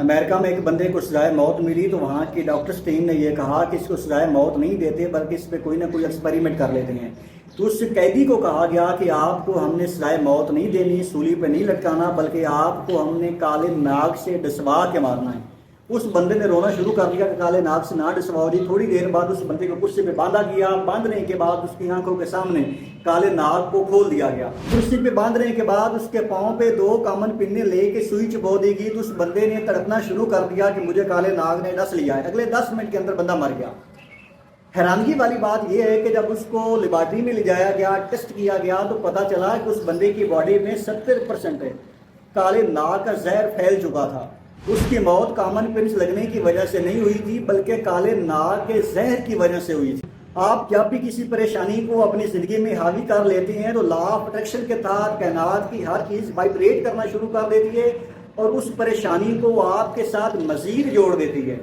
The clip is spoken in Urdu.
امریکہ میں ایک بندے کو سزائے موت ملی تو وہاں کی ڈاکٹرز ٹیم نے یہ کہا کہ اس کو سزائے موت نہیں دیتے بلکہ اس پہ کوئی نہ کوئی ایکسپیریمنٹ کر لیتے ہیں. تو اس قیدی کو کہا گیا کہ آپ کو ہم نے سزائے موت نہیں دینی، سولی پہ نہیں لٹکانا، بلکہ آپ کو ہم نے کالے ناگ سے ڈسوا کے مارنا ہے. اس بندے نے رونا شروع کر دیا کہ کالے ناگ سے نہ ڈسواؤ جی. تھوڑی دیر بعد اس بندے کو کرسی پہ باندھا گیا. باندھنے کے بعد اس کی آنکھوں کے سامنے کالے ناگ کو کھول دیا گیا. کرسی پہ باندھنے کے بعد اس کے پاؤں پہ 2 کامن پنے لے کے سوئی چبو دی گئی تو اس بندے نے تڑپنا شروع کر دیا کہ مجھے کالے ناگ نے ڈس لیا ہے. اگلے 10 منٹ کے اندر بندہ مر گیا. حیرانگی والی بات یہ ہے کہ جب اس کو لیبارٹری میں لے جایا گیا، ٹیسٹ کیا گیا تو پتا چلا کہ اس بندے کی باڈی میں 70% کالے ناگ کا زہر پھیل چکا تھا. اس کی موت کامن پنس لگنے کی وجہ سے نہیں ہوئی تھی بلکہ کالے ناگ کے زہر کی وجہ سے ہوئی تھی. آپ جب بھی کسی پریشانی کو اپنی زندگی میں حاوی کر لیتے ہیں تو لا آف اٹریکشن کے تحت کائنات کی ہر چیز وائبریٹ کرنا شروع کر دیتی ہے اور اس پریشانی کو آپ کے ساتھ مزید جوڑ دیتی ہے.